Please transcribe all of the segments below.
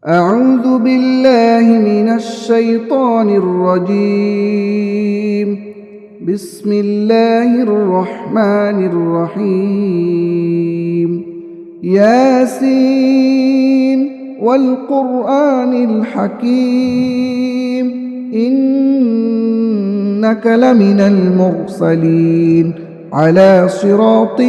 أعوذ بالله من الشيطان الرجيم. بسم الله الرحمن الرحيم. ياسين والقرآن الحكيم إنك لمن المرسلين على صراط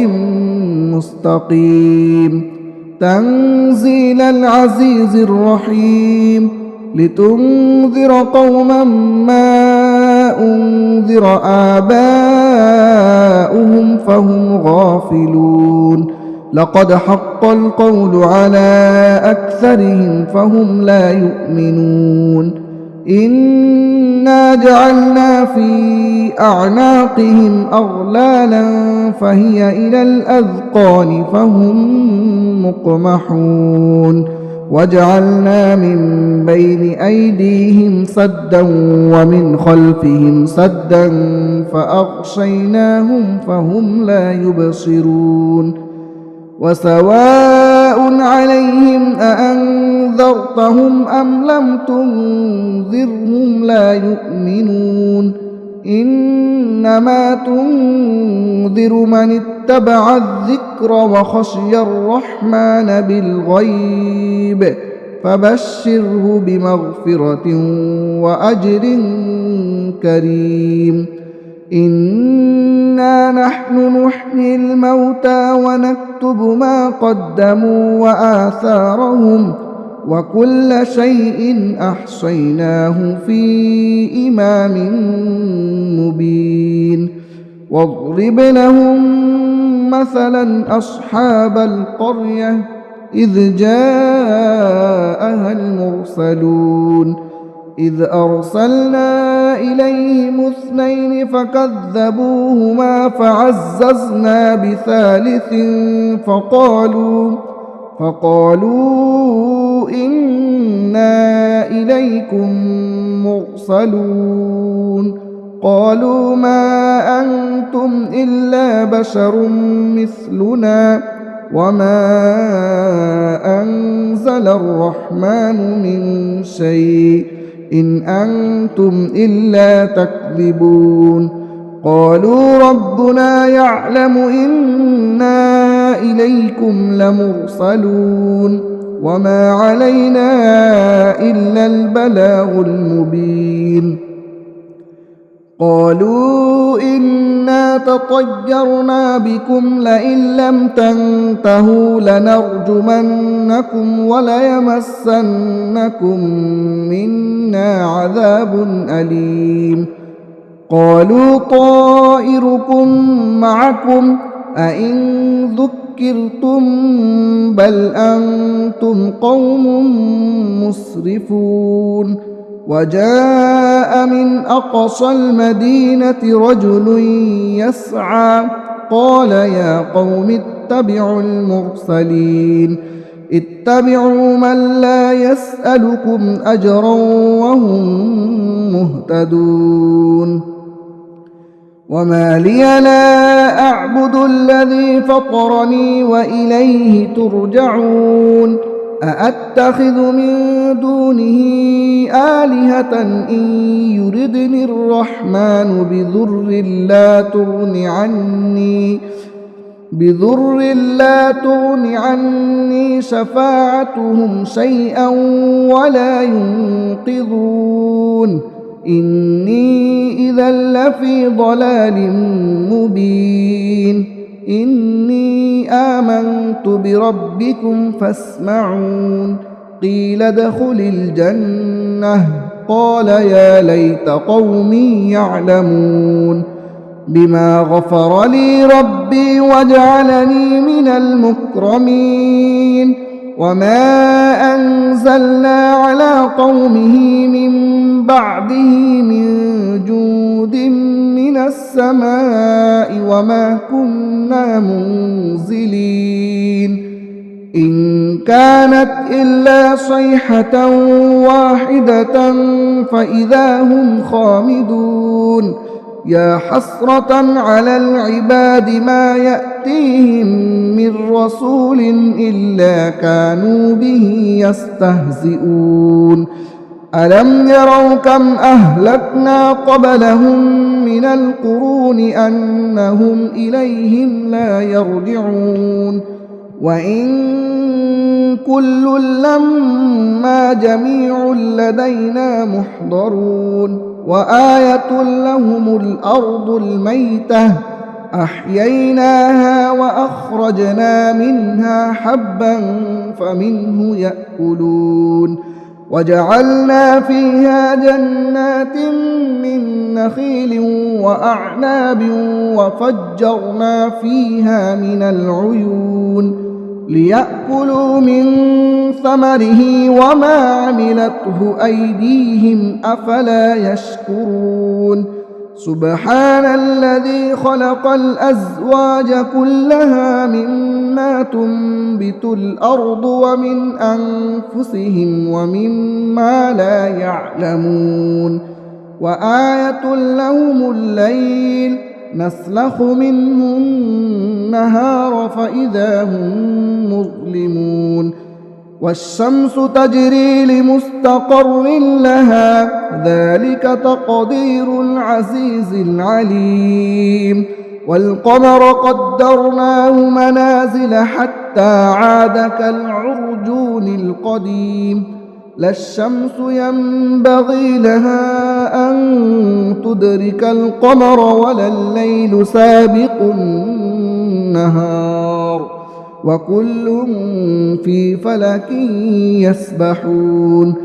مستقيم. تنزيل العزيز الرحيم لتنذر قوما ما أنذر آباؤهم فهم غافلون. لقد حق القول على أكثرهم فهم لا يؤمنون. إنا جعلنا في أعناقهم أغلالا فهي إلى الأذقان فهم مقمحون. وجعلنا من بين أيديهم سدا ومن خلفهم سدا فأغشيناهم فهم لا يبصرون. وسواء عليهم أأنذرتهم أم لم تنذرهم لا يؤمنون. إنما تنذر من اتبع الذكر وخشي الرحمن بالغيب فبشره بمغفرة وأجر كريم. إنا نحن نحيي الموتى ونكتب ما قدموا وآثارهم وكل شيء أحصيناه في إمام مبين. واضرب لهم مثلا أصحاب القرية إذ جاءها المرسلون إذ أرسلنا إليهم 2 فكذبوهما فعززنا بثالث فقالوا إنا إليكم مرسلون. قالوا ما أنتم إلا بشر مثلنا وما أنزل الرحمن من شيء إن أنتم إلا تكذبون. قالوا ربنا يعلم إنا إليكم لمرسلون وما علينا إلا البلاغ المبين. قالوا إنا تطيرنا بكم لئن لم تنتهوا لنرجمنكم وليمسنكم منا عذاب أليم. قالوا طائركم معكم أئن ذكرتم بل أنتم قوم مسرفون. وجاء من أقصى المدينة رجل يسعى قال يا قوم اتبعوا المرسلين اتبعوا من لا يسألكم أجرا وهم مهتدون. وما لي لا أعبد الذي فطرني وإليه ترجعون. أأتخذ من دونه آلهة إن يردني الرحمن بضر لا تغن عني شفاعتهم شيئا ولا ينقذون. إني إذا لفي ضلال مبين. إني آمنت بربكم فاسمعون. قيل ادخل الجنة قال يا ليت قومي يعلمون بما غفر لي ربي وجعلني من المكرمين. وما أنزلنا على قومه من بعده من جود من السماء وما كنا منزلين. إن كانت إلا صيحة واحدة فإذا هم خامدون. يا حسرة على العباد ما يأتيهم من رسول إلا كانوا به يستهزئون ألم يروا كم أهلكنا قبلهم من القرون أنهم إليهم لا يرجعون وإن كل لما جميع لدينا محضرون وآية لهم الأرض الميتة أحييناها وأخرجنا منها حبا فمنه يأكلون وجعلنا فيها جنات من نخيل وأعناب وفجرنا فيها من العيون ليأكلوا من ثمره وما عملته أيديهم أفلا يشكرون سبحان الذي خلق الأزواج كلها مما تنبت الأرض ومن أنفسهم ومما لا يعلمون وآية لهم الليل نسلخ منه النهار فإذا هم مظلمون والشمس تجري لمستقر لها ذلك تقدير العزيز العليم والقمر قدرناه منازل حتى عاد كالعرجون القديم لا الشمس ينبغي لها أن تدرك القمر ولا الليل سابق النهار وكل في فلك يسبحون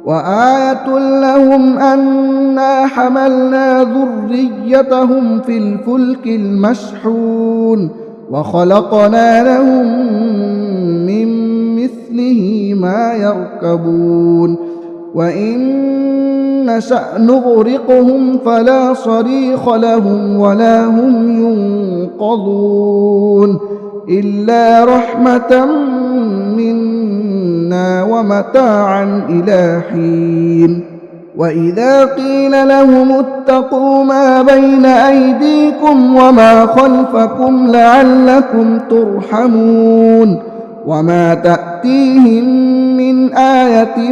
وآية لهم أنا حملنا ذريتهم في الفلك المشحون وخلقنا لهم من مثله ما يركبون وإن نشأ نغرقهم فلا صريخ لهم ولا هم ينقذون إلا رحمة منا ومتاعا إلى حين وإذا قيل لهم اتقوا ما بين أيديكم وما خلفكم لعلكم ترحمون وما تأتيهم من آية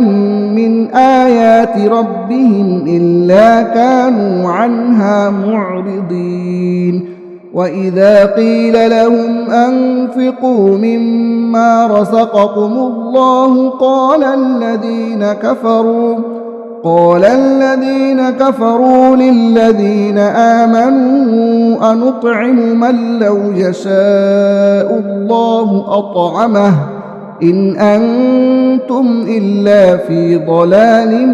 من آيات ربهم إلا كانوا عنها معرضين وإذا قيل لهم أنفقوا مما رزقكم الله قال الذين كفروا للذين آمنوا أنطعم من لو يشاء الله أطعمه إن أنتم إلا في ضلال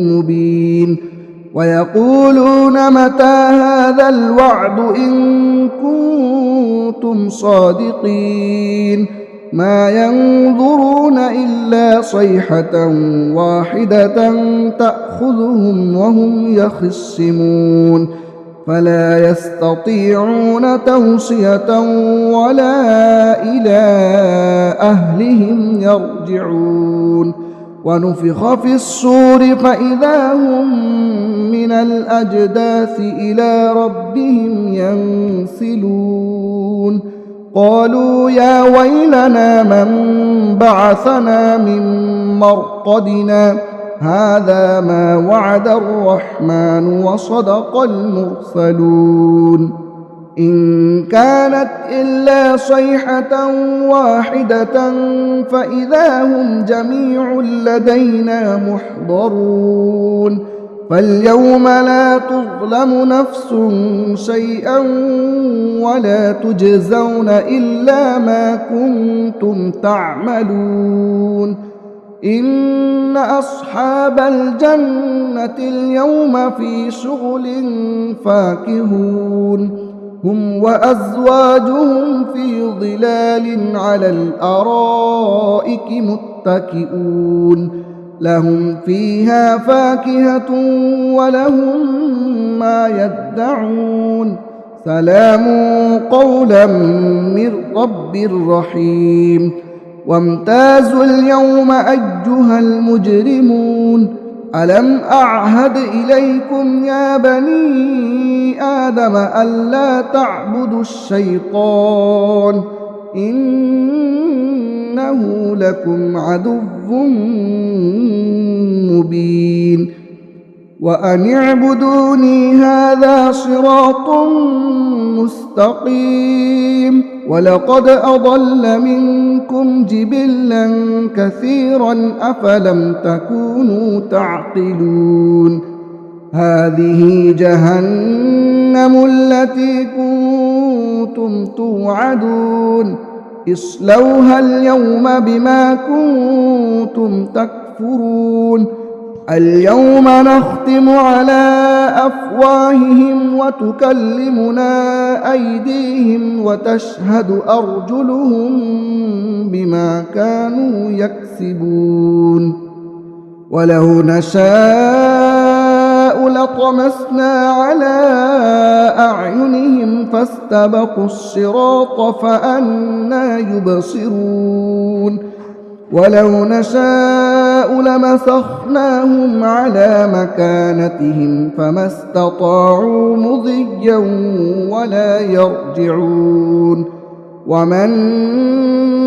مبين ويقولون متى هذا الوعد إن كنتم صادقين ما ينظرون إلا صيحة واحدة تأخذهم وهم يخصمون فلا يستطيعون توصية ولا إلى أهلهم يرجعون ونفخ في الصور فإذا هم من الأجداث إلى ربهم ينسلون قالوا يا ويلنا من بعثنا من مرقدنا هذا ما وعد الرحمن وصدق المرسلون إن كانت إلا صيحة واحدة فإذا هم جميع لدينا محضرون فاليوم لا تظلم نفس شيئا ولا تجزون إلا ما كنتم تعملون إن أصحاب الجنة اليوم في شغل فاكهون هم وأزواجهم في ظلال على الأرائك متكئون لهم فيها فاكهة ولهم ما يدعون سلام قولا من رب رحيم وامتازوا اليوم أيها المجرمون ألم أعهد إليكم يا بني آدم ألا تعبدوا الشيطان إنه لكم عدو مبين وأن اعبدوني هذا صراط مستقيم ولقد أضل منكم جبلا كثيرا أفلم تكونوا تعقلون هذه جهنم التي كنتم توعدون اصلوها اليوم بما كنتم تكفرون اليوم نختم على أفواههم وتكلمنا أيديهم وتشهد أرجلهم بما كانوا يكسبون ولو نشاء لطمسنا على أعينهم فاستبقوا الصراط فأنى يبصرون ولو نشاء لمسخناهم على مكانتهم فما استطاعوا مضيا ولا يرجعون ومن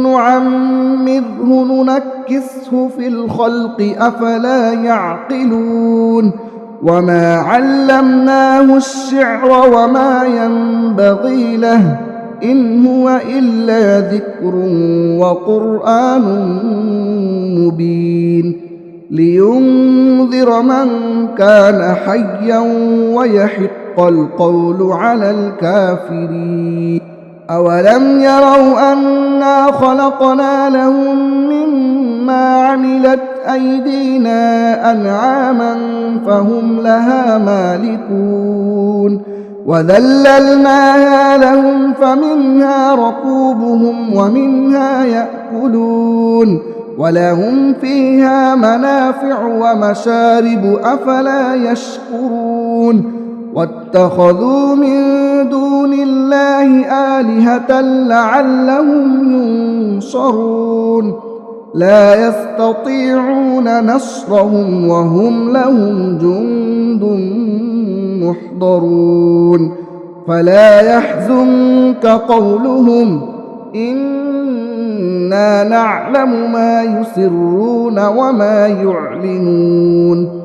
نعمره ننكسه في الخلق أفلا يعقلون وما علمناه الشعر وما ينبغي له إن هو إلا ذكر وقرآن مبين لينذر من كان حيا ويحق القول على الكافرين أولم يروا أنا خلقنا لهم مما عملت أيدينا أنعاما فهم لها مالكون وذللناها لهم فمنها ركوبهم ومنها يأكلون ولهم فيها منافع ومشارب أفلا يشكرون واتخذوا من دون الله آلهة لعلهم ينصرون لا يستطيعون نصرهم وهم لهم جند محضرون فلا يحزنك قولهم إنا نعلم ما يسرون وما يعلنون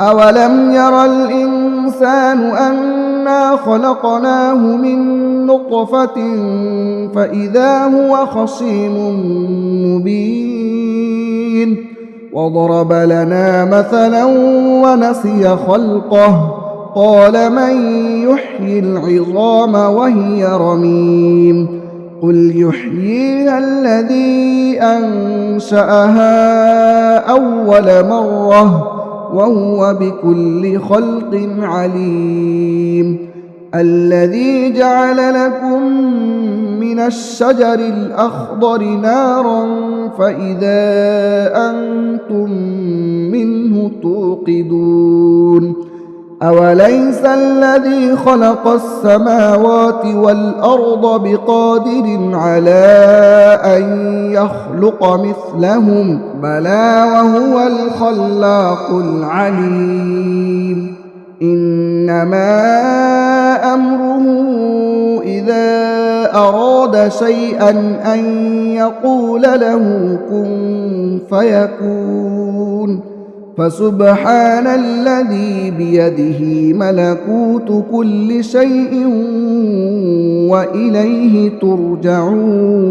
أولم ير الإنسان أنا خلقناه من نطفة فإذا هو خصيم مبين وضرب لنا مثلا ونسي خلقه قال من يحيي العظام وهي رميم قل يحييها الذي أنشأها أول مرة وهو بكل خلق عليم الذي جعل لكم من الشجر الأخضر نارا فإذا أنتم منه توقدون أوليس الذي خلق السماوات والأرض بقادر على أن يخلق مثلهم بلى وهو الخلاق العليم إنما أمره إذا أراد شيئا أن يقول له كن فيكون فسبحان الذي بيده ملكوت كل شيء وإليه ترجعون